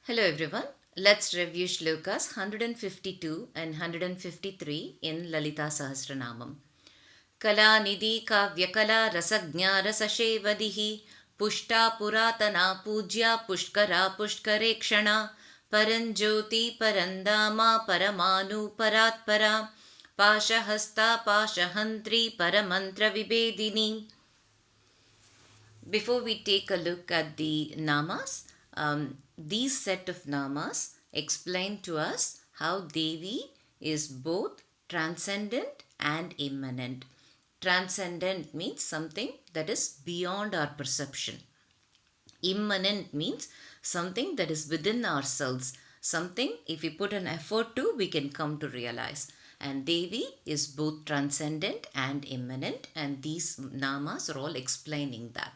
Hello everyone. Let's review Shlokas 152 and 153 in Lalitha Sahasranamam. kaḻānidhiḥ kāvyakaḻā rasaģynā rasaśevadhiḥ puśhṭā purātanā pūjyā puśhkarā puśhkarekśhaṇā parañjyotiḥ parandhāma paramāṇuḥ parātparā pāśahastā pāśahantrī paramantra vibhedinī. Before we take a look at the namas, these set of namas explain to us how Devi is both transcendent and immanent. Transcendent means something that is beyond our perception. Immanent means something that is within ourselves, something if we put an effort to, we can come to realize. And Devi is both transcendent and immanent, and these namas are all explaining that.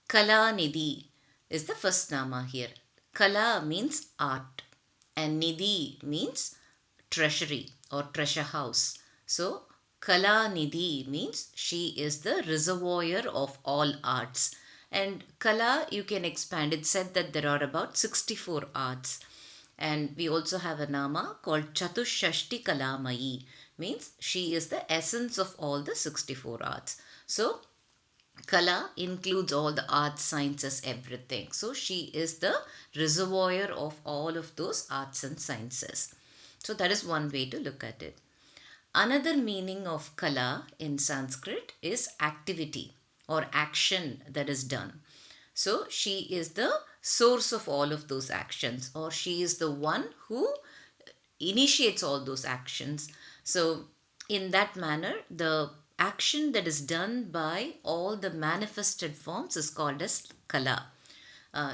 kaḻānidhiḥ is the first nama here. Kala means art and nidhi means treasury or treasure house. So kaḻānidhiḥ means she is the reservoir of all arts. And Kala you can expand. It said that there are about 64 arts. And we also have a nama called Chatushashti Kalamayi, means she is the essence of all the 64 arts. So Kala includes all the arts, sciences, everything. So she is the reservoir of all of those arts and sciences. So that is one way to look at it. Another meaning of Kala in Sanskrit is activity or action that is done. So she is the source of all of those actions, or she is the one who initiates all those actions. So in that manner, the action that is done by all the manifested forms is called as Kala.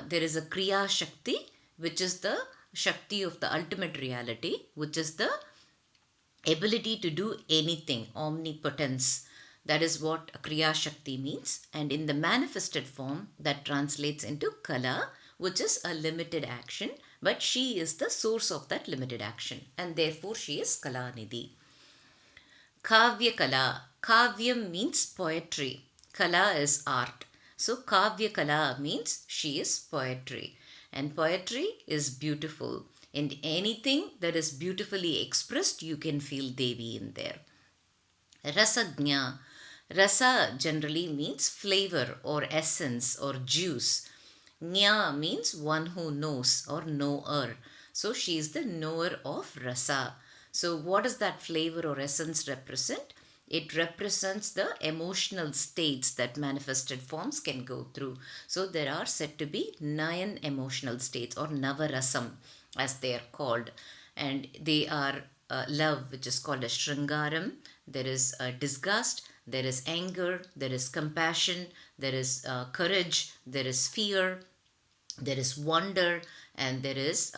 There is a Kriya Shakti, which is the Shakti of the ultimate reality, which is the ability to do anything, omnipotence. That is what Kriya Shakti means. And in the manifested form, that translates into Kala, which is a limited action, but she is the source of that limited action, and therefore she is kaḻānidhiḥ. Kāvyakaḻā. Kavyam means poetry. Kala is art. So kavyakaḻā means she is poetry. And poetry is beautiful. And anything that is beautifully expressed, you can feel Devi in there. rasaGYnā. Rasa generally means flavor or essence or juice. Nya means one who knows or knower. So she is the knower of rasa. So what does that flavor or essence represent? It represents the emotional states that manifested forms can go through. So there are said to be 9 emotional states, or navarasam as they are called. And they are love, which is called as shringaram. There is disgust, there is anger, there is compassion, there is courage, there is fear, there is wonder, and there is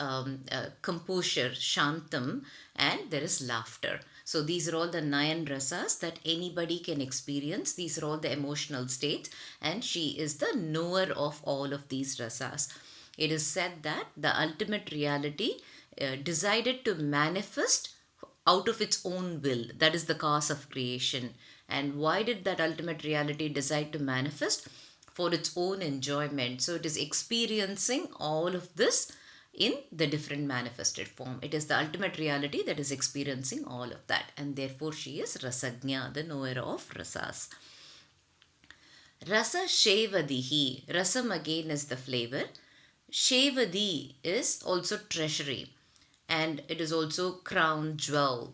composure, shantam, and there is laughter. So these are all the 9 rasas that anybody can experience. These are all the emotional states, and she is the knower of all of these rasas. It is said that the ultimate reality decided to manifest out of its own will. That is the cause of creation. And why did that ultimate reality decide to manifest? For its own enjoyment. So it is experiencing all of this in the different manifested form. It is the ultimate reality that is experiencing all of that, and therefore she is rasaģyā, the knower of rasas. rasaśevadhiḥ. Rasam again is the flavor. Shevadhi is also treasury, and it is also crown jewel.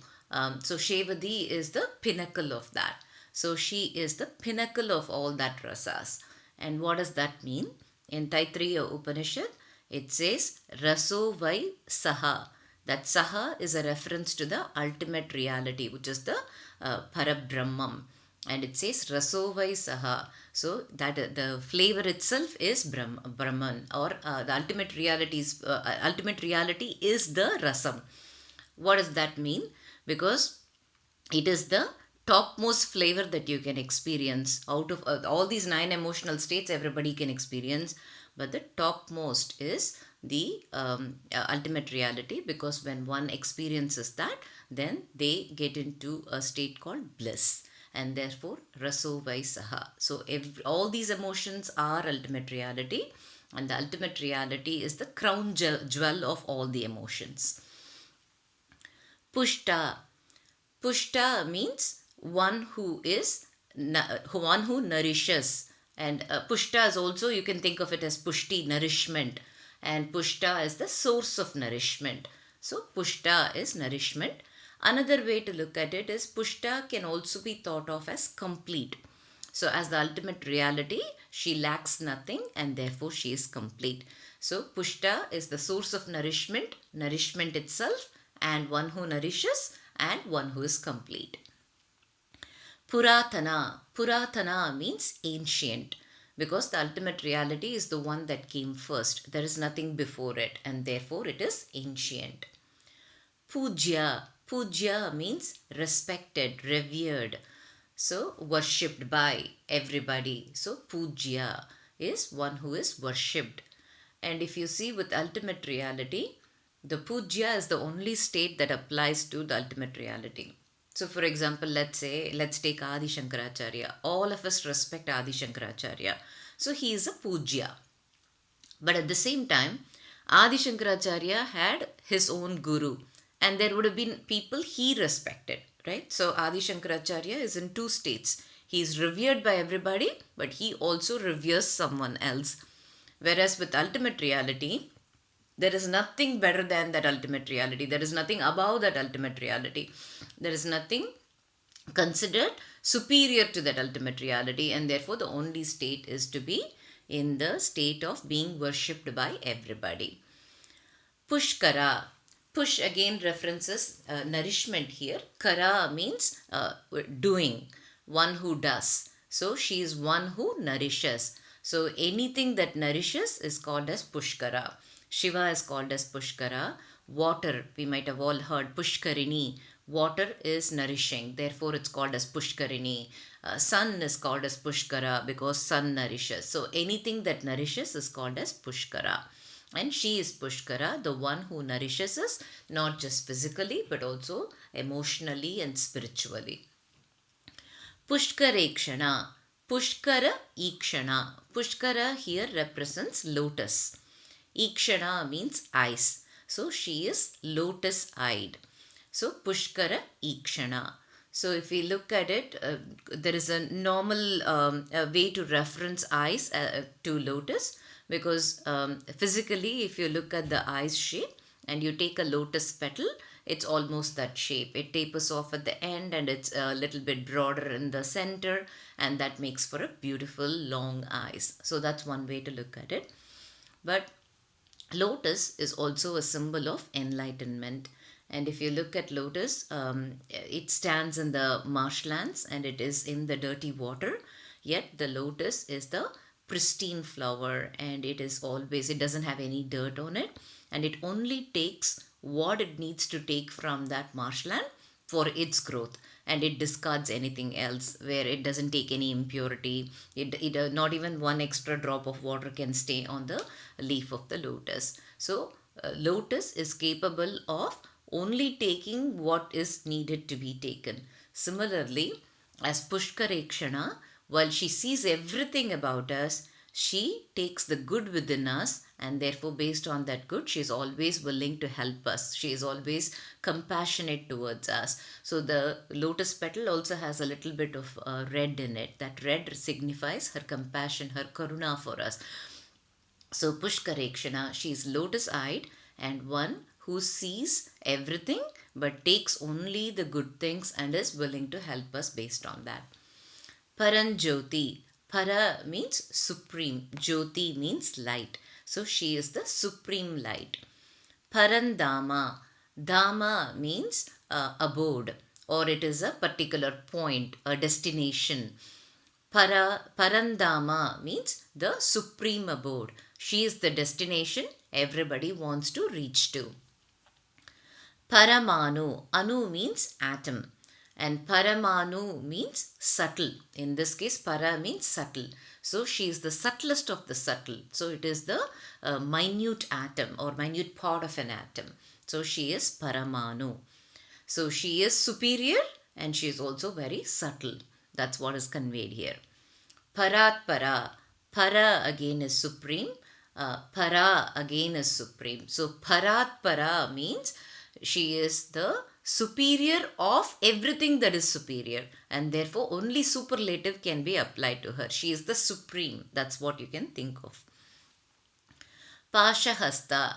So Shevadhi is the pinnacle of that. So she is the pinnacle of all that rasas. And what does that mean? In Taittiriya Upanishad, it says raso vai saha. That saha is a reference to the ultimate reality, which is the parabrahmam. And it says raso vai saha. So that the flavor itself is Brahman, or the ultimate reality is the rasam. What does that mean? Because it is the topmost flavor that you can experience. Out of all these 9 emotional states, everybody can experience, but the topmost is the ultimate reality, because when one experiences that, then they get into a state called bliss, and therefore raso vai saha. So all these emotions are ultimate reality, And the ultimate reality is the crown jewel of all the emotions. Puśhṭā. Puśhṭā means one who nourishes. And puśhṭā is also, you can think of it as pushti, nourishment. And puśhṭā is the source of nourishment. So puśhṭā is nourishment. Another way to look at it is puśhṭā can also be thought of as complete. So as the ultimate reality, she lacks nothing and therefore she is complete. So puśhṭā is the source of nourishment, nourishment itself, and one who nourishes and one who is complete. Purātanā. Purātanā means ancient, because the ultimate reality is the one that came first. There is nothing before it and therefore it is ancient. Pūjyā. Pūjyā means respected, revered. So worshipped by everybody. So pūjyā is one who is worshipped. And if you see with ultimate reality, the pūjyā is the only state that applies to the ultimate reality. So for example, let's take Adi Shankaracharya. All of us respect Adi Shankaracharya. So he is a pūjyā. But at the same time, Adi Shankaracharya had his own guru. And there would have been people he respected, right? So Adi Shankaracharya is in two states. He is revered by everybody, but he also reveres someone else. Whereas with ultimate reality, there is nothing better than that ultimate reality. There is nothing above that ultimate reality. There is nothing considered superior to that ultimate reality. And therefore, the only state is to be in the state of being worshipped by everybody. Puśhkarā. Push again references nourishment here. Kara means doing, one who does. So she is one who nourishes. So anything that nourishes is called as puśhkarā. Shiva is called as puśhkarā. Water, we might have all heard puśhkarinī. Water is nourishing, therefore it's called as puśhkarinī. Sun is called as puśhkarā because sun nourishes. So anything that nourishes is called as puśhkarā. And she is puśhkarā, the one who nourishes us, not just physically, but also emotionally and spiritually. Puśhkarekśhaṇā. Puśhkarā. Puśhkarā here represents lotus. Ikshaṇā means eyes. So she is lotus-eyed. So puśhkarekśhaṇā. So if we look at it, there is a normal way to reference eyes to lotus. Because physically, if you look at the eyes shape and you take a lotus petal, it's almost that shape. It tapers off at the end and it's a little bit broader in the center, and that makes for a beautiful long eyes. So that's one way to look at it. But lotus is also a symbol of enlightenment. And if you look at lotus, it stands in the marshlands and it is in the dirty water. Yet the lotus is the pristine flower, and it doesn't have any dirt on it, and it only takes what it needs to take from that marshland for its growth, and it discards anything else where it doesn't take any impurity. Not even one extra drop of water can stay on the leaf of the lotus. So lotus is capable of only taking what is needed to be taken. Similarly, as puśhkarekśhaṇā, while she sees everything about us, she takes the good within us, and therefore based on that good, she is always willing to help us. She is always compassionate towards us. So the lotus petal also has a little bit of red in it. That red signifies her compassion, her karuna for us. So puśhkarekśhaṇā, she is lotus-eyed and one who sees everything but takes only the good things and is willing to help us based on that. Paranjyotiḥ. Para means supreme. Jyoti means light. So she is the supreme light. Parandhāma. Dhamma means abode, or it is a particular point, a destination. Parandhāma means the supreme abode. She is the destination everybody wants to reach to. Paramāṇuḥ. Anu means atom. And paramāṇuḥ means subtle. In this case, para means subtle. So she is the subtlest of the subtle. So it is the minute atom or minute part of an atom. So she is paramāṇuḥ. So she is superior and she is also very subtle. That's what is conveyed here. Parātparā. Para again is supreme. Para again is supreme. So parātparā means she is the superior of everything that is superior, and therefore only superlative can be applied to her. She is the supreme. That's what you can think of. Pāśahastā.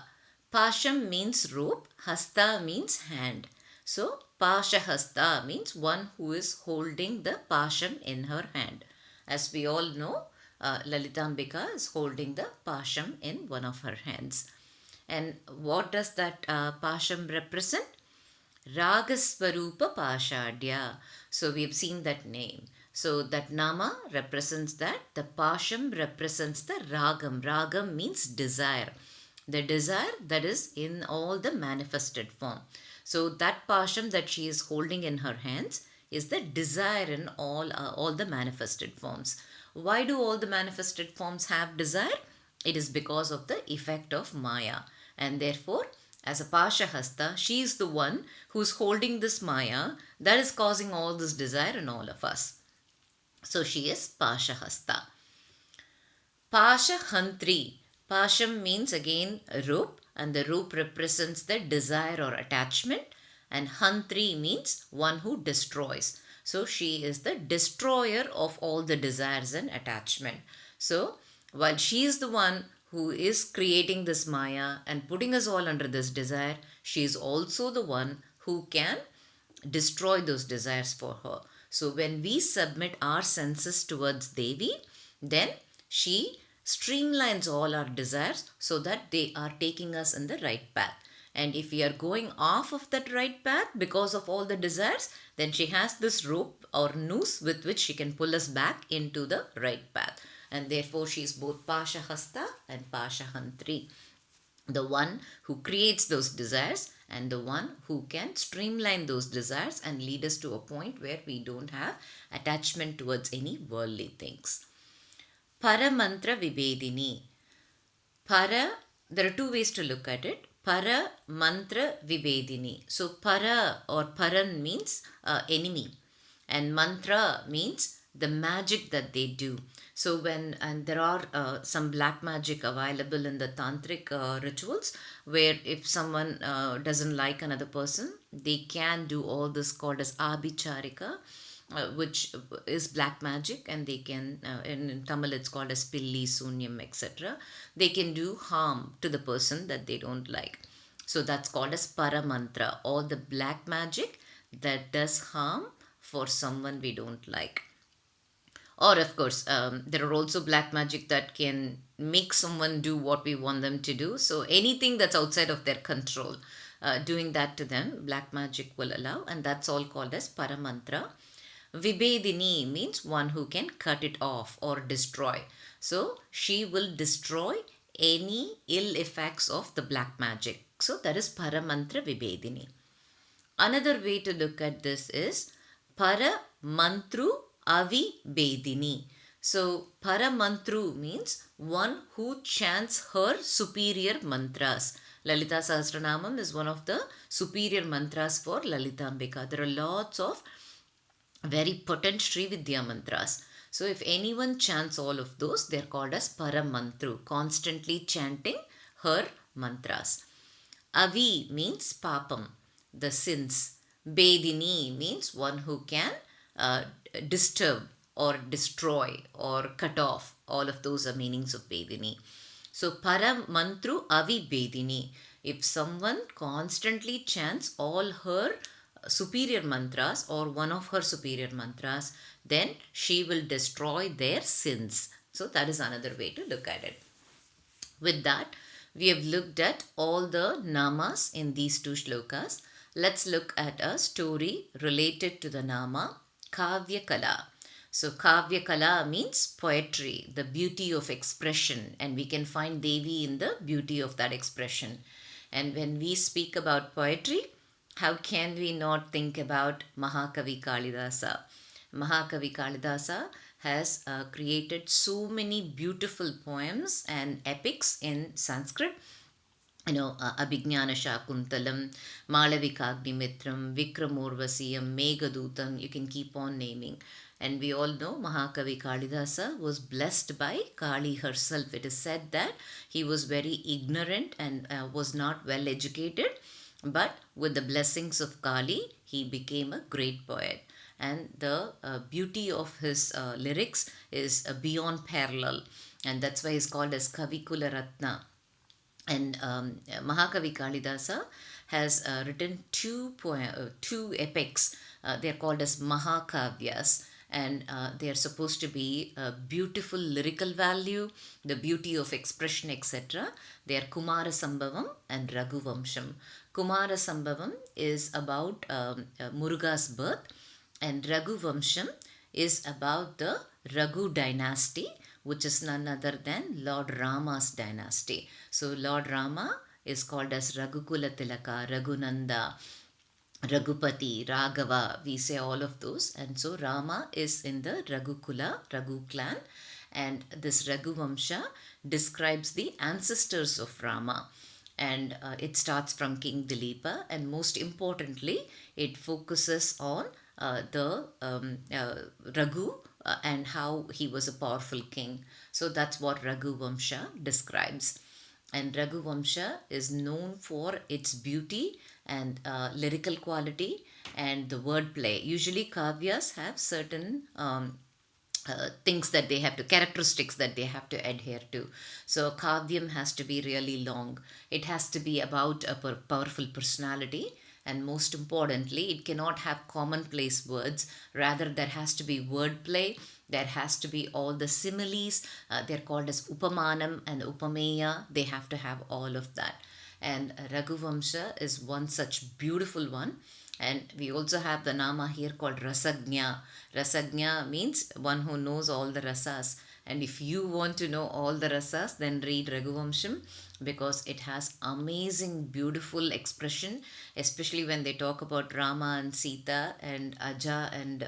Pāśam means rope, hasta means hand. So pāśahastā means one who is holding the pāśam in her hand. As we all know, Lalitha is holding the pāśam in one of her hands. And what does that pāśam represent? Ragasvarupa Pāśādhya. So we have seen that name. So that nama represents that. The pāśam represents the ragam. Ragam means desire. The desire that is in all the manifested form. So that pāśam that she is holding in her hands is the desire in all the manifested forms. Why do all the manifested forms have desire? It is because of the effect of Maya. And therefore, as a Pāśahastā, she is the one who is holding this Maya that is causing all this desire in all of us. So she is Pāśahastā. Pāśahantrī. Pāśam means again a rope, and the rope represents the desire or attachment. And Hantri means one who destroys. So she is the destroyer of all the desires and attachment. So while she is the one who is creating this Maya and putting us all under this desire, she is also the one who can destroy those desires for her. So when we submit our senses towards Devi, then she streamlines all our desires so that they are taking us in the right path. And if we are going off of that right path because of all the desires, then she has this rope or noose with which she can pull us back into the right path. And therefore she is both Pāśahastā and Pāśahantri, the one who creates those desires and the one who can streamline those desires and lead us to a point where we don't have attachment towards any worldly things. Paramantra vibhedinī. Para, there are two ways to look at it. Paramantra vibhedinī. So para or paran means enemy, and mantra means the magic that they do. So and there are some black magic available in the tantric rituals, where if someone doesn't like another person, they can do all this called as abhicharika, which is black magic, and they can, in Tamil it's called as pilli, sunyam, etc. They can do harm to the person that they don't like. So that's called as paramantra, or the black magic that does harm for someone we don't like. Or of course, there are also black magic that can make someone do what we want them to do. So anything that's outside of their control, doing that to them, black magic will allow, and that's all called as paramantra. Vibhedinī means one who can cut it off or destroy. So she will destroy any ill effects of the black magic. So that is paramantra vibhedinī. Another way to look at this is paramantru avibhedinī. So paramantru means one who chants her superior mantras. Lalitha Sahasranamam is one of the superior mantras for Lalitha. There are lots of very potent Sri Vidya mantras. So if anyone chants all of those, they are called as paramantru, constantly chanting her mantras. Avi means papam, the sins. Bedini means one who can disturb or destroy or cut off. All of those are meanings of Bedini. So paramantru avibhedinī. If someone constantly chants all her superior mantras or one of her superior mantras, then she will destroy their sins. So that is another way to look at it. With that, we have looked at all the namas in these two shlokas. Let's look at a story related to the nama kavyakaḻā. So kavyakaḻā means poetry, the beauty of expression, and we can find Devi in the beauty of that expression. And when we speak about poetry, how can we not think about Mahakavi Kalidasa? Mahakavi Kalidasa has created so many beautiful poems and epics in Sanskrit. Abhignana Shakuntalam, Malavikagnimitram, Vikramorvasiyam, Meghadutam, you can keep on naming. And we all know Mahakavi Kalidasa was blessed by Kali herself. It is said that he was very ignorant and was not well educated, but with the blessings of Kali, he became a great poet. And the beauty of his lyrics is beyond parallel, and that's why he's called as Kavikula Ratna. And Mahakavi Kalidasa has written two epics. They are called as Mahakavyas, and they are supposed to be beautiful lyrical value, the beauty of expression, etc. They are Kumara Sambhavam and Raghuvamsham. Kumara Sambhavam is about Muruga's birth, and Raghuvamsham is about the Raghu dynasty, which is none other than Lord Rama's dynasty. So Lord Rama is called as Raghukula Tilaka, Raghunanda, Raghupati, Raghava, we say all of those. And so Rama is in the Raghukula, Raghu clan, and this Raghuvamsha describes the ancestors of Rama. And it starts from King Dilipa, and most importantly, it focuses on the Raghu and how he was a powerful king. So that's what Raghuvamsha describes. And Raghuvamsha is known for its beauty and lyrical quality and the wordplay. Usually kavyas have certain things that they have to, characteristics that they have to adhere to. So kavyam has to be really long. It has to be about a powerful personality. And most importantly, it cannot have commonplace words. Rather, there has to be wordplay. There has to be all the similes. They're called as upamanam and upameya. They have to have all of that. And Raghuvamsha is one such beautiful one. And we also have the nama here called rasaGYnā. rasaGYnā means one who knows all the rasas. And if you want to know all the rasas, then read Raghuvamsham, because it has amazing, beautiful expression, especially when they talk about Rama and Sita and Aja and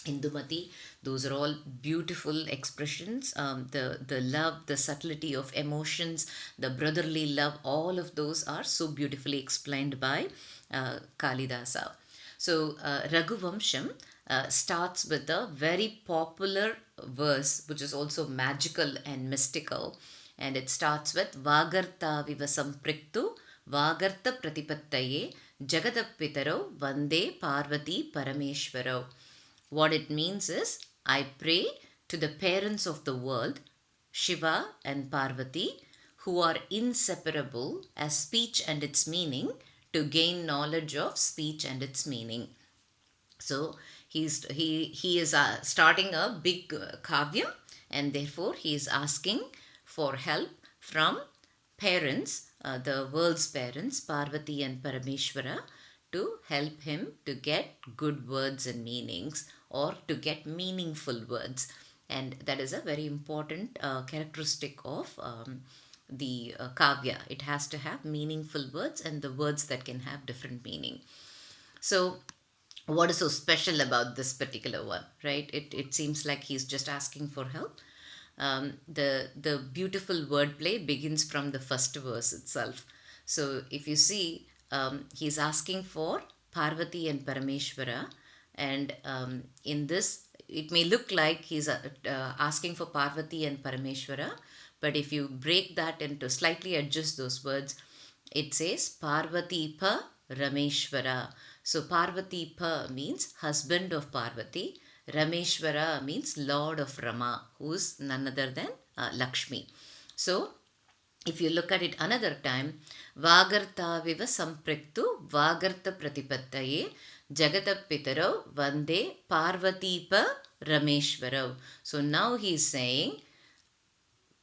Indumati. Those are all beautiful expressions. The love, the subtlety of emotions, the brotherly love, all of those are so beautifully explained by Kalidasa. So Raghuvamsham starts with a very popular verse, which is also magical and mystical. And it starts with Vagartha vivasam priktu Vagartha pratipattaye Jagadapitaro Vande Parvati Parameshwaro. What it means is, I pray to the parents of the world, Shiva and Parvati, who are inseparable as speech and its meaning, to gain knowledge of speech and its meaning. So he is starting a big kavyam, and therefore he is asking for help from parents, the world's parents, Parvati and Parameshwara, to help him to get good words and meanings, or to get meaningful words. And that is a very important characteristic of the kavya. It has to have meaningful words, and the words that can have different meaning. So what is so special about this particular one, right? It seems like he's just asking for help. The beautiful wordplay begins from the first verse itself. So if you see, he's asking for Parvati and Parameshwara, and in this, it may look like he's asking for Parvati and Parameshwara, but if you break that into, slightly adjust those words, it says Parvati Pa Rameshwara. So Parvati Pa means husband of Parvati, Rameshwara means Lord of Rama, who is none other than Lakshmi. So if you look at it another time, Vagartha viva sampriktu Vagartha pratipattaye Jagatapitaro Vande Parvatipa Rameshwarau. So now he is saying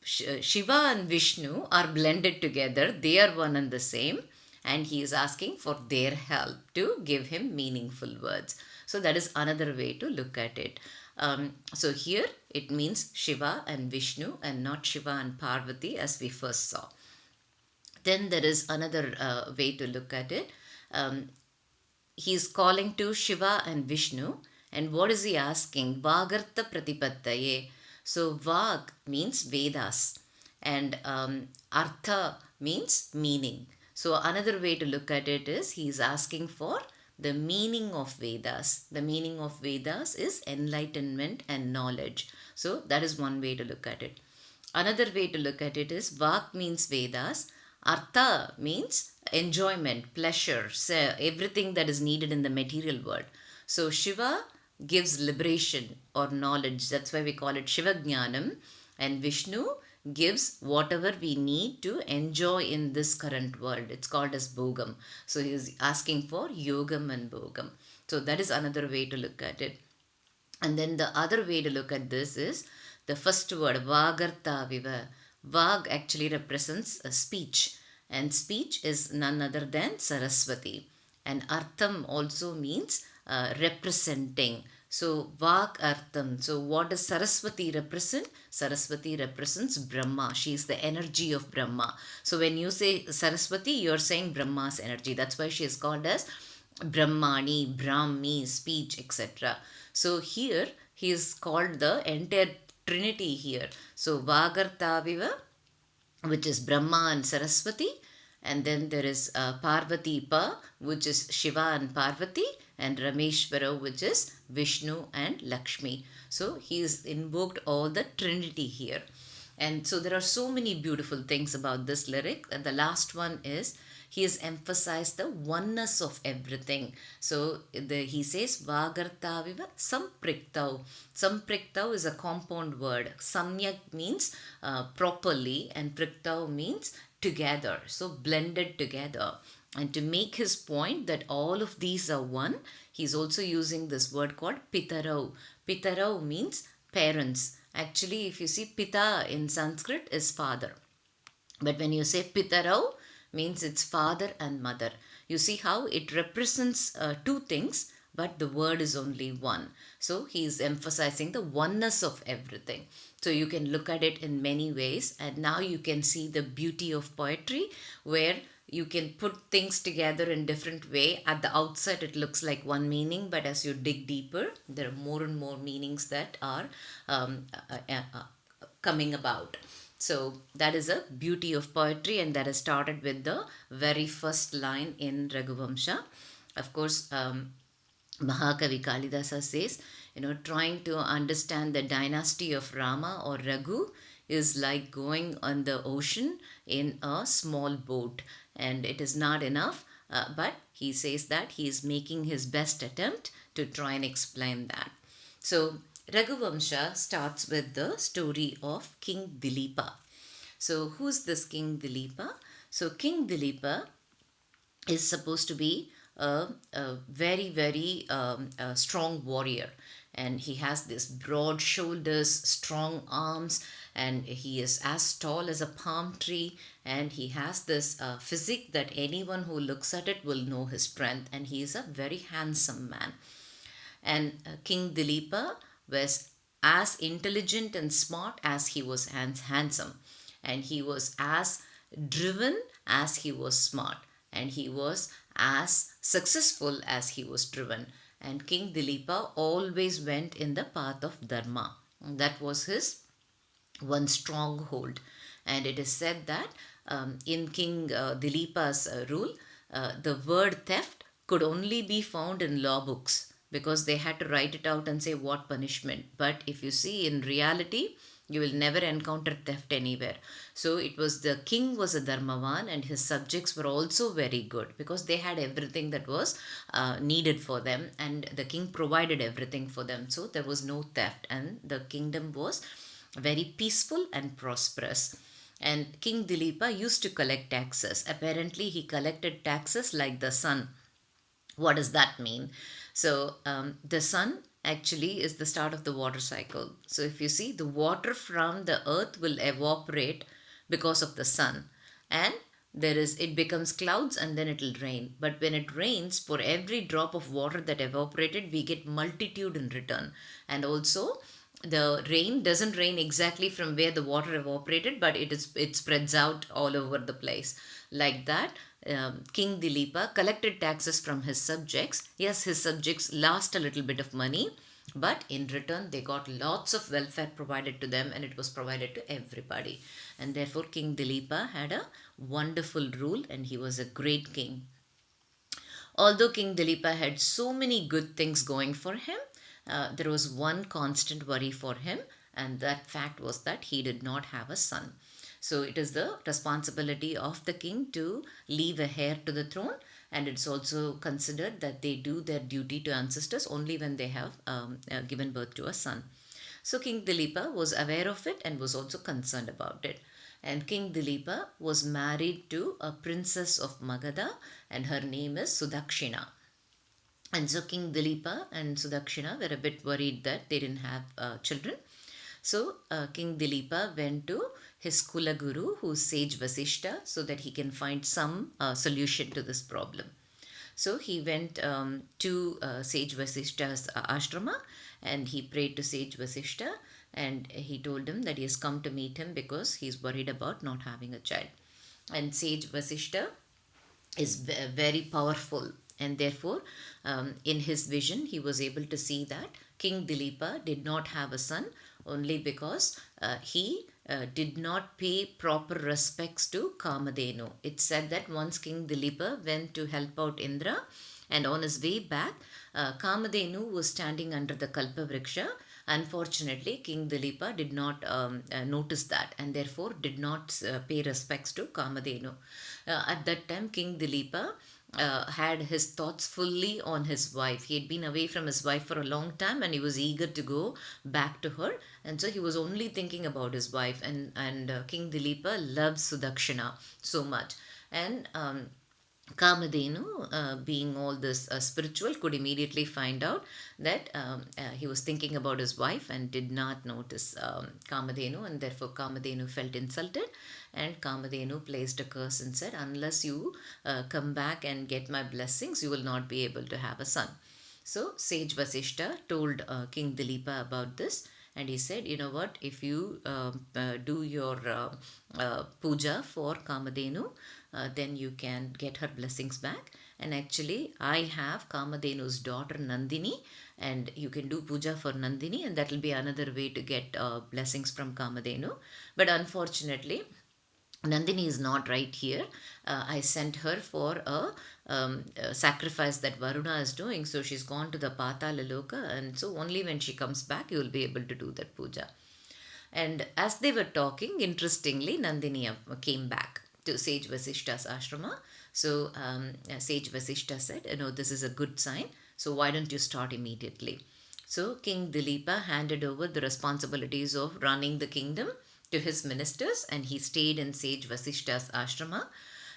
Shiva and Vishnu are blended together. They are one and the same. And he is asking for their help to give him meaningful words. So that is another way to look at it. So here it means Shiva and Vishnu, and not Shiva and Parvati as we first saw. Then there is another way to look at it. He is calling to Shiva and Vishnu, and what is he asking? Vagartha pratipattaye. So Vag means Vedas, and Artha means meaning. So another way to look at it is he is asking for the meaning of Vedas. The meaning of Vedas is enlightenment and knowledge. So that is one way to look at it. Another way to look at it is Vak means Vedas, Artha means enjoyment, pleasure, everything that is needed in the material world. So Shiva gives liberation or knowledge. That's why we call it Shivajnanam. And Vishnu gives whatever we need to enjoy in this current world. It's called as Bhogam. So he is asking for Yogam and Bhogam. So that is another way to look at it. And then the other way to look at this is the first word, Vagartaviva. Vag actually represents a speech, and speech is none other than Saraswati. And Artham also means representing. So Vak Artham. So what does Saraswati represent? Saraswati represents Brahma. She is the energy of Brahma. So when you say Saraswati, you are saying Brahma's energy. That's why she is called as Brahmani, Brahmi, speech, etc. So here he is called the entire Trinity here. So Vagartaviva, which is Brahma and Saraswati, and then there is Parvati Pa, which is Shiva and Parvati, and Rameshwara, which is Vishnu and Lakshmi. So he is invoked all the Trinity here. And so there are so many beautiful things about this lyric. And the last one is he has emphasized the oneness of everything. So he says Vagartaviva Sampriktau. Sampriktau is a compound word. Samyak means properly, and Priktau means together. So blended together. And to make his point that all of these are one, he's also using this word called Pitarau. Pitarau means parents. Actually, if you see Pita in Sanskrit is father. But when you say Pitarau, means it's father and mother. You see how it represents two things, but the word is only one. So he is emphasizing the oneness of everything. So you can look at it in many ways, and now you can see the beauty of poetry, where you can put things together in different way. At the outset it looks like one meaning, but as you dig deeper, there are more and more meanings that are coming about. So that is a beauty of poetry, and that is started with the very first line in Raghuvamsha. Of course, Mahakavi Kalidasa says, trying to understand the dynasty of Rama or Raghu is like going on the ocean in a small boat, and it is not enough, but he says that he is making his best attempt to try and explain that. So Raghuvamsha starts with the story of King Dilipa. So who's this King Dilipa? So King Dilipa is supposed to be a very, very strong warrior. And he has this broad shoulders, strong arms, and he is as tall as a palm tree, and he has this physique that anyone who looks at it will know his strength, and he is a very handsome man. And King Dilipa was as intelligent and smart as he was handsome, and he was as driven as he was smart, and he was as successful as he was driven. And King Dilipa always went in the path of Dharma. That was his one stronghold. And it is said that in King Dilipa's rule, the word theft could only be found in law books, because they had to write it out and say what punishment. But if you see in reality, you will never encounter theft anywhere. So it was the king was a Dharmavan, and his subjects were also very good, because they had everything that was needed for them, and the king provided everything for them. So there was no theft, and the kingdom was very peaceful and prosperous. And King Dilipa used to collect taxes. Apparently he collected taxes like the sun. What does that mean? So the sun actually is the start of the water cycle. So if you see, the water from the earth will evaporate because of the sun, and it becomes clouds, and then it will rain. But when it rains, for every drop of water that evaporated, we get multitude in return. And also the rain doesn't rain exactly from where the water evaporated, but it spreads out all over the place. Like that, King Dilipa collected taxes from his subjects. Yes, his subjects lost a little bit of money, but in return they got lots of welfare provided to them, and it was provided to everybody. And therefore King Dilipa had a wonderful rule, and he was a great king. Although King Dilipa had so many good things going for him, there was one constant worry for him, and that fact was that he did not have a son. So it is the responsibility of the king to leave a heir to the throne, and it's also considered that they do their duty to ancestors only when they have given birth to a son. So King Dilipa was aware of it and was also concerned about it. And King Dilipa was married to a princess of Magadha, and her name is Sudakshina. And so King Dilipa and Sudakshina were a bit worried that they didn't have children. So King Dilipa went to his Kula Guru, who's sage Vasishtha, so that he can find some solution to this problem. So he went to sage Vasishtha's ashrama, and he prayed to sage Vasishtha, and he told him that he has come to meet him because he's worried about not having a child. And sage Vasishtha is very powerful, and therefore in his vision he was able to see that King Dilipa did not have a son only because he did not pay proper respects to Kamadhenu. It's said that once King Dilipa went to help out Indra, and on his way back, Kamadhenu was standing under the Kalpavriksha. Unfortunately, King Dilipa did not notice that, and therefore did not pay respects to Kamadhenu. At that time, King Dilipa had his thoughts fully on his wife. He had been away from his wife for a long time, and he was eager to go back to her, and so he was only thinking about his wife. And King Dilipa loves Sudakshina so much, and Kamadhenu, being all this spiritual, could immediately find out that he was thinking about his wife and did not notice Kamadhenu, and therefore Kamadhenu felt insulted, and Kamadhenu placed a curse and said, unless you come back and get my blessings, you will not be able to have a son. So sage Vasishtha told King Dilipa about this, and he said, you know what, if you do your puja for Kamadhenu, then you can get her blessings back. And actually, I have Kamadhenu's daughter Nandini, and you can do puja for Nandini, and that will be another way to get blessings from Kamadhenu. But unfortunately, Nandini is not right here. I sent her for a sacrifice that Varuna is doing. So she's gone to the Patala Loka, and so only when she comes back, you will be able to do that puja. And as they were talking, interestingly, Nandini came back to sage Vasishtha's ashrama. So sage Vasishtha said, you know, this is a good sign. So why don't you start immediately? So King Dilipa handed over the responsibilities of running the kingdom to his ministers, and he stayed in sage Vasishtha's ashrama.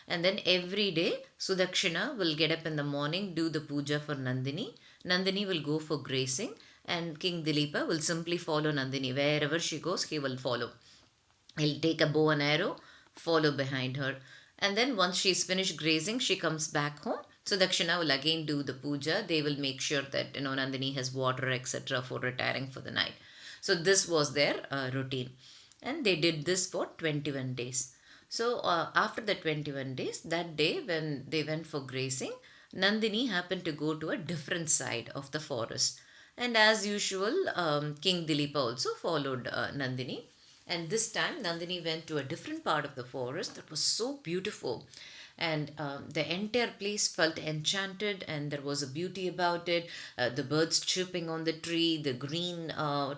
And then every day, Sudakshina will get up in the morning, do the puja for Nandini. Nandini will go for grazing, and King Dilipa will simply follow Nandini. Wherever she goes, he will follow. He'll take a bow and arrow, follow behind her. And then once she's finished grazing, she comes back home. Sudakshina will again do the puja. They will make sure that, you know, Nandini has water, etc. for retiring for the night. So this was their routine. And they did this for 21 days. So after the 21 days, that day when they went for grazing, Nandini happened to go to a different side of the forest. And as usual, King Dilipa also followed Nandini. And this time, Nandini went to a different part of the forest that was so beautiful. And the entire place felt enchanted, and there was a beauty about it. The birds chirping on the tree, the green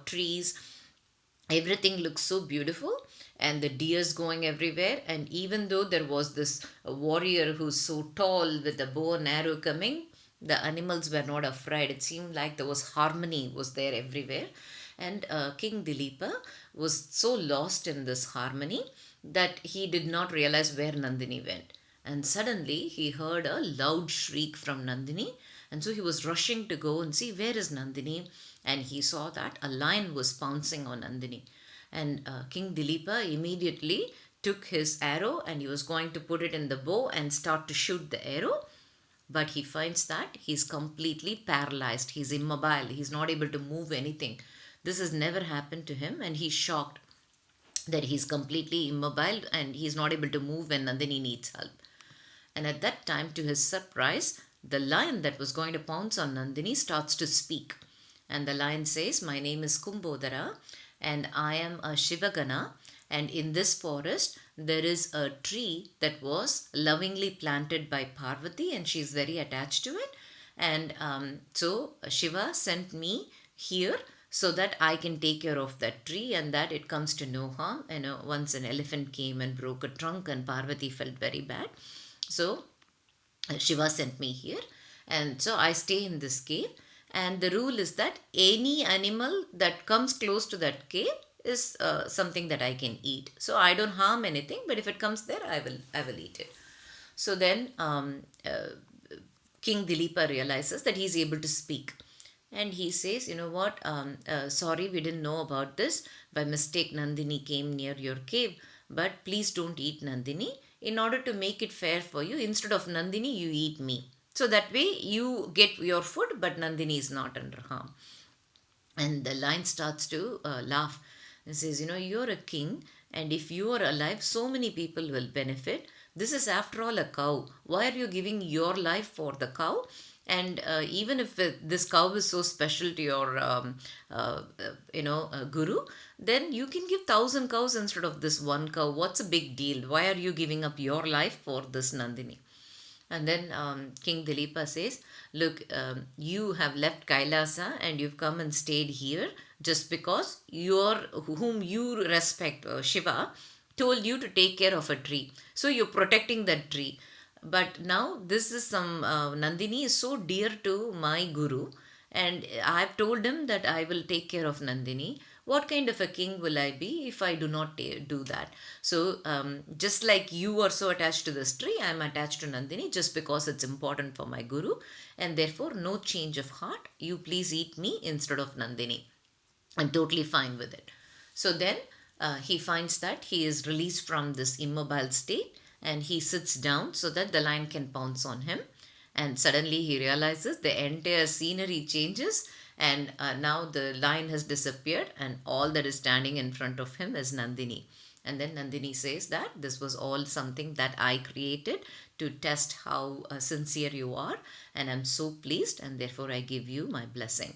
trees, everything looks so beautiful, and the deers going everywhere. And even though there was this warrior who's so tall with a bow and arrow coming, the animals were not afraid. It seemed like there was harmony was there everywhere. And King Dilipa was so lost in this harmony that he did not realize where Nandini went. And suddenly he heard a loud shriek from Nandini, and so he was rushing to go and see where is Nandini. And he saw that a lion was pouncing on Nandini. And King Dilipa immediately took his arrow, and he was going to put it in the bow and start to shoot the arrow. But he finds that he's completely paralyzed. He's immobile. He's not able to move anything. This has never happened to him, and he's shocked that he's completely immobile and he's not able to move when Nandini needs help. And at that time, to his surprise, the lion that was going to pounce on Nandini starts to speak. And the lion says, my name is Kumbhodara, and I am a Shivagana, And in this forest, there is a tree that was lovingly planted by Parvati, and she is very attached to it. And so Shiva sent me here so that I can take care of that tree and that it comes to no harm. Once an elephant came and broke a trunk, and Parvati felt very bad. So Shiva sent me here, and so I stay in this cave. And the rule is that any animal that comes close to that cave is something that I can eat. So I don't harm anything, but if it comes there, I will eat it. So then King Dilipa realizes that he's able to speak. And he says, you know what, sorry, we didn't know about this. By mistake, Nandini came near your cave, but please don't eat Nandini. In order to make it fair for you, instead of Nandini, you eat me. So that way you get your food, but Nandini is not under harm. And the lion starts to laugh and says, you know, you're a king, and if you are alive, so many people will benefit. This is after all a cow. Why are you giving your life for the cow? And even if this cow is so special to your guru, then you can give 1,000 cows instead of this one cow. What's a big deal? Why are you giving up your life for this Nandini? And then King Dilipa says, look, you have left Kailasa and you've come and stayed here just because whom you respect, Shiva, told you to take care of a tree. So you're protecting that tree. But now this is some Nandini is so dear to my guru, and I've told him that I will take care of Nandini. What kind of a king will I be if I do not do that? So just like you are so attached to this tree, I am attached to Nandini just because it's important for my guru, and therefore no change of heart. You please eat me instead of Nandini. I'm totally fine with it. So then he finds that he is released from this immobile state, and he sits down so that the lion can pounce on him. And suddenly he realizes the entire scenery changes, and now the lion has disappeared, and all that is standing in front of him is Nandini. And then Nandini says that this was all something that I created to test how sincere you are, and I'm so pleased, and therefore I give you my blessing.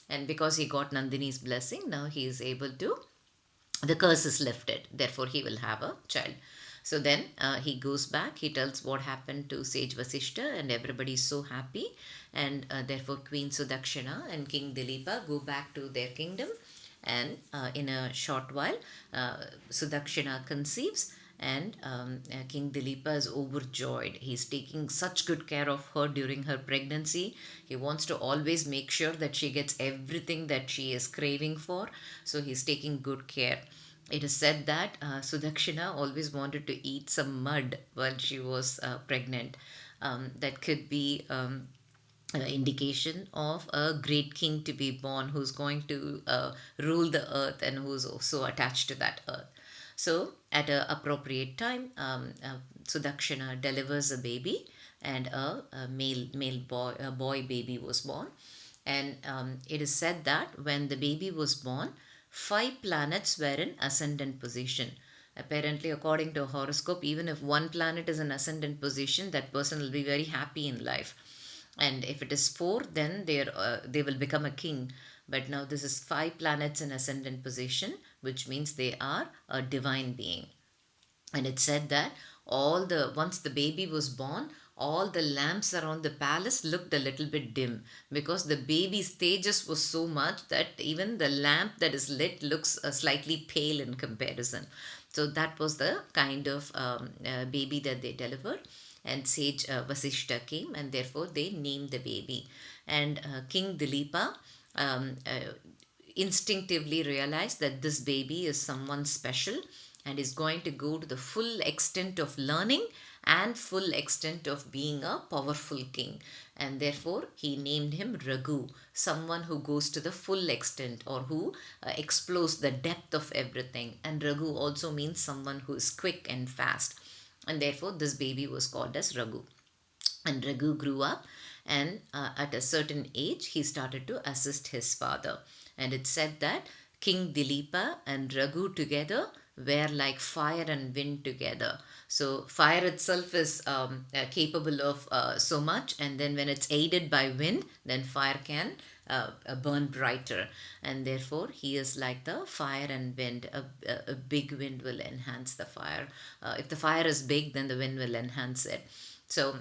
And because he got Nandini's blessing, now he is able to, the curse is lifted, therefore he will have a child. So then he goes back, he tells what happened to sage Vasishtha, and everybody is so happy. And therefore Queen Sudakshana and King Dilipa go back to their kingdom. And in a short while, Sudakshana conceives, and King Dilipa is overjoyed. He's taking such good care of her during her pregnancy. He wants to always make sure that she gets everything that she is craving for. So he's taking good care. It is said that Sudakshana always wanted to eat some mud while she was pregnant. That could be an indication of a great king to be born who's going to rule the earth and who's also attached to that earth. So at an appropriate time, Sudakshana delivers a baby, and a boy baby was born. And it is said that when the baby was born, 5 planets were in ascendant position. Apparently, according to horoscope, even if one planet is in ascendant position, that person will be very happy in life. And if it is 4, then they will become a king. But now this is 5 planets in ascendant position, which means they are a divine being. And it said that once the baby was born, all the lamps around the palace looked a little bit dim, because the baby's tejas was so much that even the lamp that is lit looks slightly pale in comparison. So that was the kind of baby that they delivered. And sage Vasishtha came, and therefore they named the baby. And King Dilipa instinctively realized that this baby is someone special, and is going to go to the full extent of learning and full extent of being a powerful king. And therefore he named him Raghu, someone who goes to the full extent, or who explores the depth of everything. And Raghu also means someone who is quick and fast, and therefore this baby was called as Raghu. And Raghu grew up, and at a certain age he started to assist his father. And it said that King Dilipa and Raghu together were like fire and wind together. So fire itself is capable of so much, and then when it's aided by wind, then fire can burn brighter, and therefore he is like the fire and wind. A big wind will enhance the fire. If the fire is big, then the wind will enhance it. So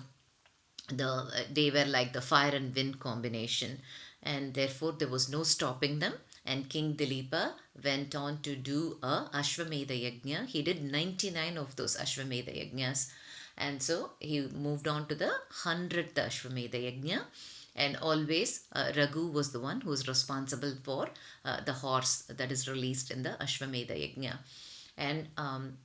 they were like the fire and wind combination, and therefore there was no stopping them. And King Dilipā went on to do a Ashwamedha Yajna. He did 99 of those Ashwamedha Yajnas, and so he moved on to the 100th Ashwamedha Yajna. And always Raghu was the one who was responsible for the horse that is released in the Ashwamedha Yajna. And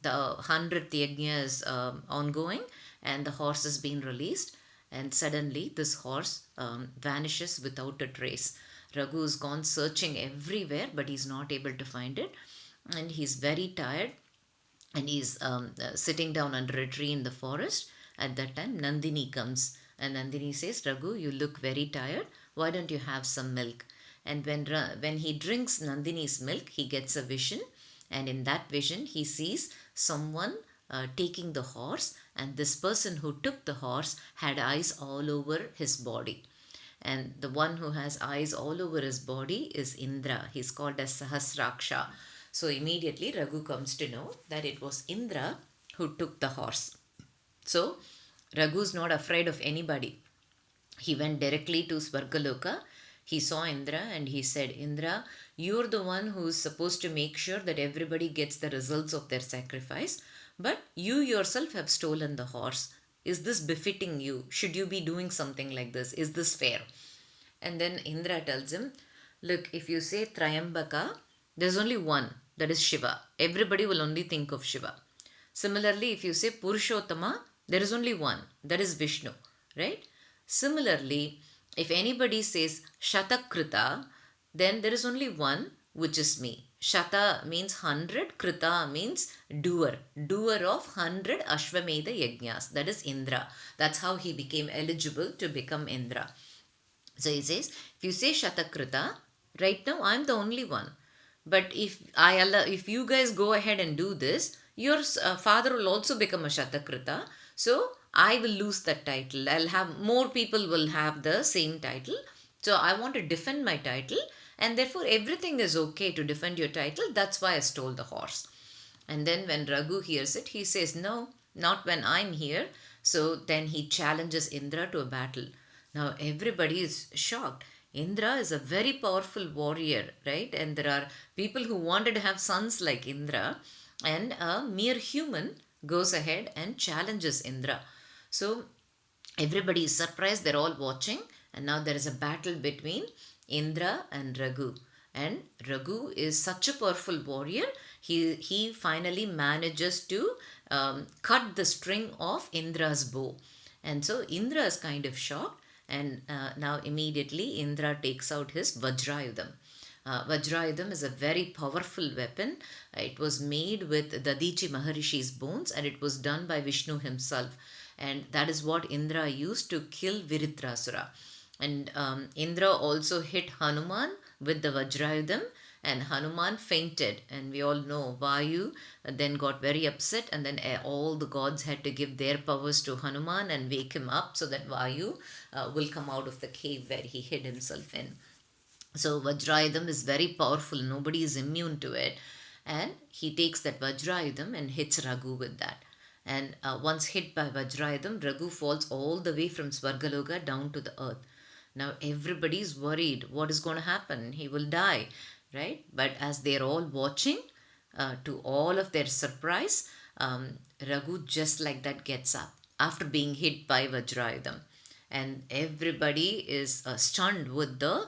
the 100th Yajna is ongoing, and the horse is being released, and suddenly this horse vanishes without a trace. Raghu has gone searching everywhere, but he's not able to find it, and he's very tired, and he's sitting down under a tree in the forest. At that time, Nandini comes, and Nandini says, Raghu, you look very tired. Why don't you have some milk? And when he drinks Nandini's milk, he gets a vision, and in that vision, he sees someone taking the horse, and this person who took the horse had eyes all over his body. And the one who has eyes all over his body is Indra. He's called as Sahasraksha. So immediately Raghu comes to know that it was Indra who took the horse. So Raghu is not afraid of anybody. He went directly to Svargaloka. He saw Indra and he said, Indra, you're the one who is supposed to make sure that everybody gets the results of their sacrifice, but you yourself have stolen the horse. Is this befitting you? Should you be doing something like this? Is this fair? And then Indra tells him, look, if you say Trayambaka, there's only one, that is Shiva. Everybody will only think of Shiva. Similarly, if you say Purushottama, there is only one, that is Vishnu, right? Similarly, if anybody says Shatakrita, then there is only one, which is me. Shata means 100, Krita means doer of 100 Ashwamedha Yajnas. That is Indra. That's how he became eligible to become Indra. So he says, if you say Shatakrita, right now I'm the only one. But if you guys go ahead and do this, your father will also become a Shatakrita. So I will lose that title. More people will have the same title. So I want to defend my title. And therefore, everything is okay to defend your title. That's why I stole the horse. And then when Raghu hears it, he says, no, not when I'm here. So then he challenges Indra to a battle. Now, everybody is shocked. Indra is a very powerful warrior, right? And there are people who wanted to have sons like Indra. And a mere human goes ahead and challenges Indra. So everybody is surprised. They're all watching. And now there is a battle between Indra and Raghu. And Raghu is such a powerful warrior. He finally manages to cut the string of Indra's bow. And so Indra is kind of shocked. And now immediately Indra takes out his Vajrayudham. Vajrayudham is a very powerful weapon. It was made with Dadichi Maharishi's bones, and it was done by Vishnu himself. And that is what Indra used to kill Vritrasura. And Indra also hit Hanuman with the Vajrayudham, and Hanuman fainted. And we all know Vayu then got very upset, and then all the gods had to give their powers to Hanuman and wake him up so that Vayu will come out of the cave where he hid himself in. So Vajrayudham is very powerful. Nobody is immune to it. And he takes that Vajrayudham and hits Raghu with that. And once hit by Vajrayudham, Raghu falls all the way from Svargaloka down to the earth. Now everybody is worried. What is going to happen? He will die, right? But as they're all watching, to all of their surprise, Raghu just like that gets up after being hit by Vajrayudham. And everybody is stunned with the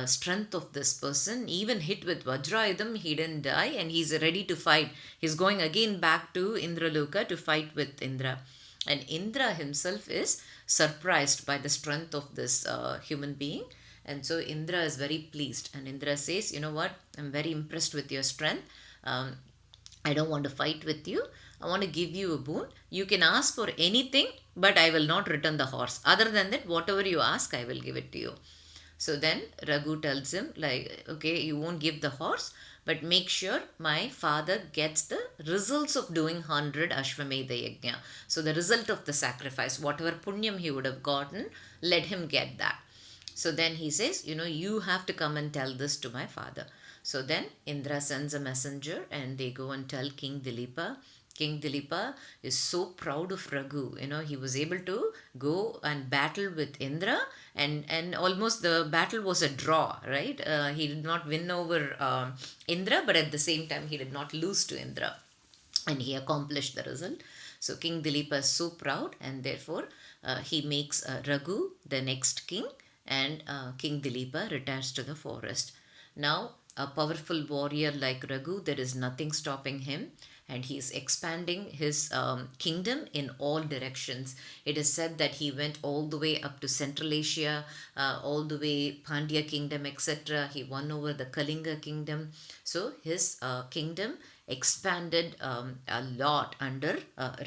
strength of this person. Even hit with Vajrayudham, he didn't die, and he's ready to fight. He's going again back to Indraloka to fight with Indra. And Indra himself is surprised by the strength of this human being. And so Indra is very pleased. And Indra says, you know what? I'm very impressed with your strength. I don't want to fight with you. I want to give you a boon. You can ask for anything, but I will not return the horse. Other than that, whatever you ask, I will give it to you. So then Raghu tells him, like, okay, you won't give the horse, but make sure my father gets the results of doing 100 Ashwamedha Yajna. So the result of the sacrifice, whatever punyam he would have gotten, let him get that. So then he says, you have to come and tell this to my father. So then Indra sends a messenger and they go and tell King Dilipa. King Dilipa is so proud of Raghu. He was able to go and battle with Indra, and almost the battle was a draw, right? He did not win over Indra, but at the same time, he did not lose to Indra. And he accomplished the result. So King Dilipa is so proud, and therefore he makes Raghu the next king, and King Dilipa retires to the forest. Now, a powerful warrior like Raghu, there is nothing stopping him, and he is expanding his kingdom in all directions. It is said that he went all the way up to Central Asia, all the way Pandya kingdom, etc. He won over the Kalinga kingdom. So his kingdom expanded a lot under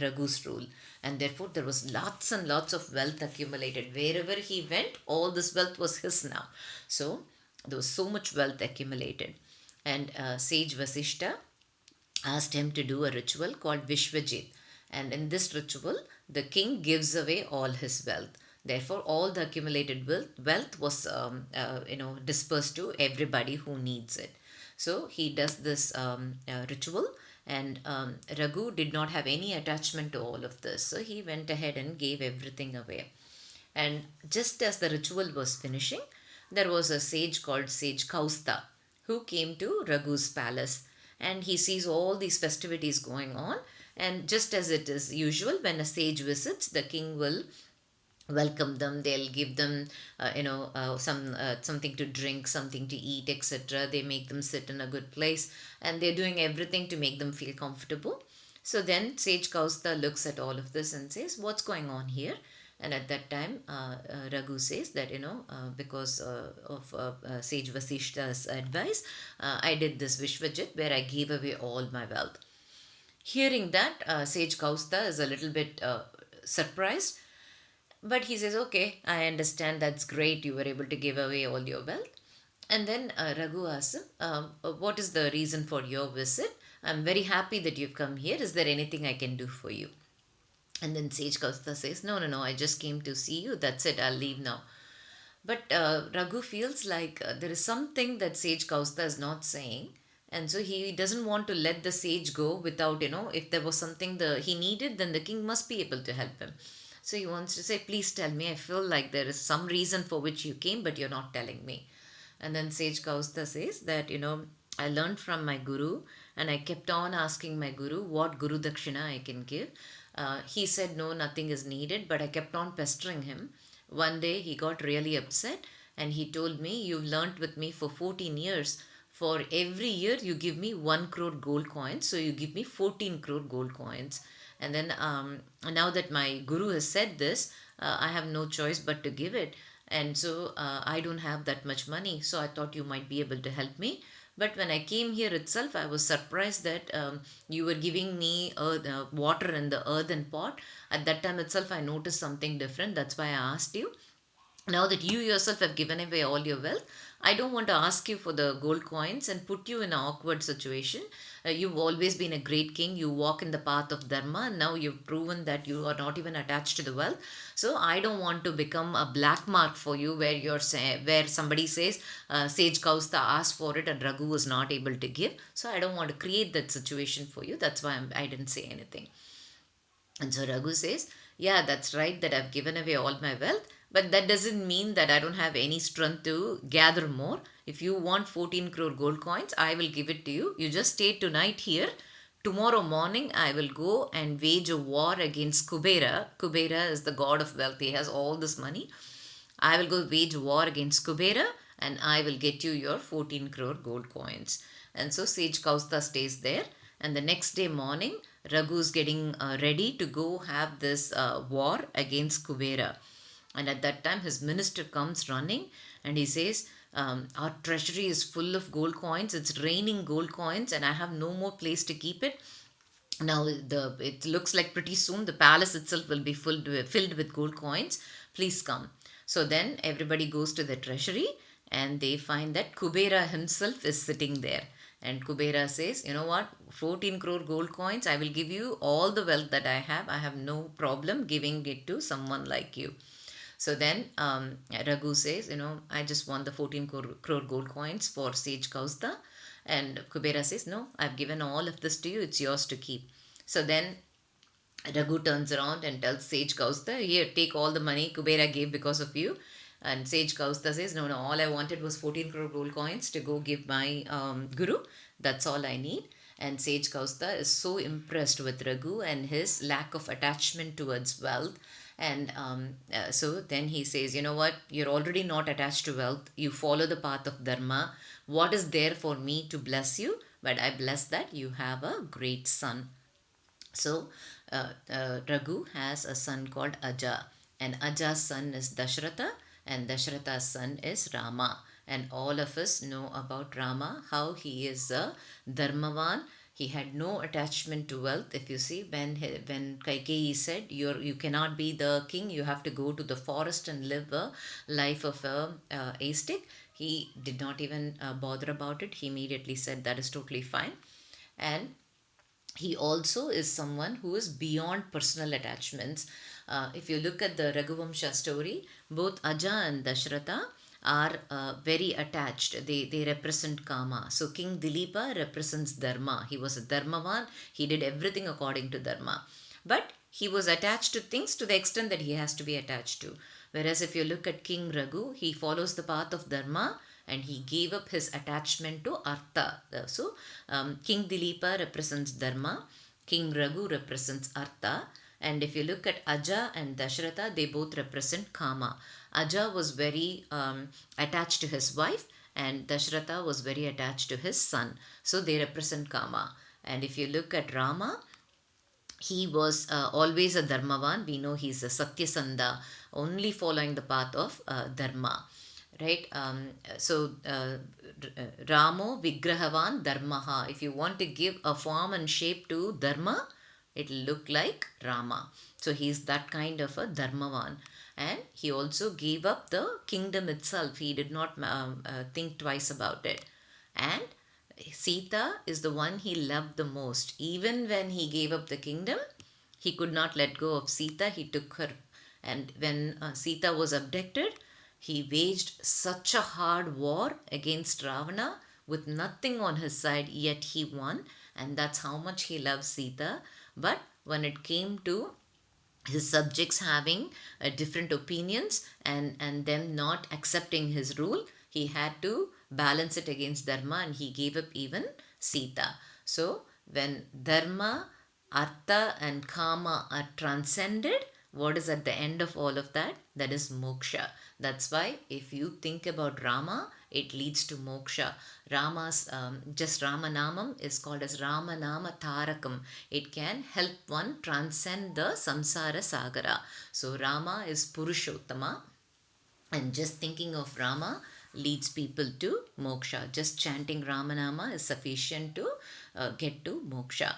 Raghu's rule, and therefore there was lots and lots of wealth accumulated. Wherever he went, all this wealth was his now. So there was so much wealth accumulated, and sage Vasishtha asked him to do a ritual called Vishvajit, and in this ritual the king gives away all his wealth. Therefore all the accumulated wealth was dispersed to everybody who needs it. So he does this ritual, and Raghu did not have any attachment to all of this, so he went ahead and gave everything away. And just as the ritual was finishing, there was a sage called Sage Kaustha who came to Raghu's palace, and he sees all these festivities going on. And just as it is usual, when a sage visits, the king will welcome them. They'll give them something to drink, something to eat, etc. They make them sit in a good place, and they're doing everything to make them feel comfortable. So then Sage Kaustha looks at all of this and says, what's going on here? And at that time Raghu says that because of Sage Vasishtha's advice, I did this Vishvajit where I gave away all my wealth. Hearing that, Sage Kaustha is a little bit surprised, but he says, okay, I understand, that's great, you were able to give away all your wealth. And then Raghu asks him, what is the reason for your visit? I'm very happy that you've come here. Is there anything I can do for you? And then Sage Kaustha says, no, I just came to see you. That's it, I'll leave now. But Raghu feels like there is something that Sage Kaustha is not saying. And so he doesn't want to let the sage go without, if there was something he needed, then the king must be able to help him. So he wants to say, please tell me, I feel like there is some reason for which you came, but you're not telling me. And then Sage Kaustha says that, I learned from my guru, and I kept on asking my guru what Guru Dakshina I can give. He said, no, nothing is needed, but I kept on pestering him. One day he got really upset, and he told me, you've learnt with me for 14 years. For every year you give me 1 crore gold coins, so you give me 14 crore gold coins. And then now that my guru has said this, I have no choice but to give it. And so I don't have that much money, so I thought you might be able to help me. But when I came here itself, I was surprised that you were giving me water in the earthen pot. At that time itself, I noticed something different. That's why I asked you. Now that you yourself have given away all your wealth, I don't want to ask you for the gold coins and put you in an awkward situation. You've always been a great king. You walk in the path of Dharma, and now you've proven that you are not even attached to the wealth. So I don't want to become a black mark for you where somebody says Sage Kaustha asked for it and Raghu was not able to give. So I don't want to create that situation for you. That's why I didn't say anything. And so Raghu says, yeah, that's right that I've given away all my wealth, but that doesn't mean that I don't have any strength to gather more. If you want 14 crore gold coins, I will give it to you. You just stay tonight here. Tomorrow morning, I will go and wage a war against Kubera. Kubera is the god of wealth. He has all this money. I will go wage war against Kubera, and I will get you your 14 crore gold coins. And so Sage Kaustha stays there. And the next day morning, Raghu is getting ready to go have this war against Kubera. And at that time, his minister comes running and he says, our treasury is full of gold coins. It's raining gold coins and I have no more place to keep it. Now, it looks like pretty soon the palace itself will be filled with gold coins. Please come. So then everybody goes to the treasury and they find that Kubera himself is sitting there. And Kubera says, you know what, 14 crore gold coins, I will give you all the wealth that I have. I have no problem giving it to someone like you. So then Raghu says, I just want the 14 crore gold coins for sage Kaustha. And Kubera says, no, I've given all of this to you, it's yours to keep. So then Raghu turns around and tells sage Kaustha, here, take all the money Kubera gave because of you. And sage Kaustha says, no, all I wanted was 14 crore gold coins to go give my guru. That's all I need. And sage Kaustha is so impressed with Raghu and his lack of attachment towards wealth. And so then he says, you know what, you're already not attached to wealth. You follow the path of dharma. What is there for me to bless you? But I bless that you have a great son. So Raghu has a son called Aja, and Aja's son is Dashratha, and Dashratha's son is Rama. And all of us know about Rama, how he is a Dharmavan. He had no attachment to wealth. If you see, when Kaikeyi said, you cannot be the king, you have to go to the forest and live a life of a ascetic, he did not even bother about it. He immediately said that is totally fine. And he also is someone who is beyond personal attachments. If you look at the Raghuvamsha story, both Aja and Dashratha are very attached. They represent Kama. So King Dilipa represents Dharma. He was a Dharmavan. He did everything according to Dharma. But he was attached to things to the extent that he has to be attached to. Whereas if you look at King Raghu, he follows the path of Dharma and he gave up his attachment to Artha. So King Dilipa represents Dharma. King Raghu represents Artha. And if you look at Aja and Dashratha, they both represent Kama. Aja was very attached to his wife, and Dashratha was very attached to his son. So they represent Kama. And if you look at Rama, he was always a Dharmavan. We know he's a Satyasandha, only following the path of Dharma. Right? Ramo Vigrahavan Dharmaha. If you want to give a form and shape to Dharma, it will look like Rama. So he's that kind of a Dharmavan. And he also gave up the kingdom itself. He did not think twice about it. And Sita is the one he loved the most. Even when he gave up the kingdom, he could not let go of Sita. He took her. And when Sita was abducted, he waged such a hard war against Ravana with nothing on his side, yet he won. And that's how much he loved Sita. But when it came to his subjects having different opinions and them not accepting his rule, he had to balance it against Dharma, and he gave up even Sita. So when Dharma, Artha and Kama are transcended, what is at the end of all of that? That is moksha. That's why if you think about Rama, it leads to moksha. Rama's just Ramanamam is called as Ramanama Tarakam. It can help one transcend the samsara sagara. So Rama is Purushottama, and just thinking of Rama leads people to moksha. Just chanting Ramanama is sufficient to get to moksha.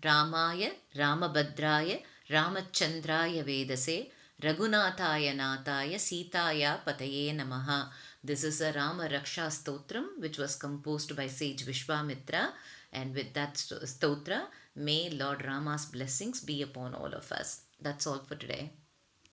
Ramaya, Ramabhadraya, Ramachandraya Vedase, Raghunathaya Nathaya, Sitaya Pataye Namaha. This is a Rama Raksha Stotram which was composed by sage Vishwamitra, and with that stotra, may Lord Rama's blessings be upon all of us. That's all for today.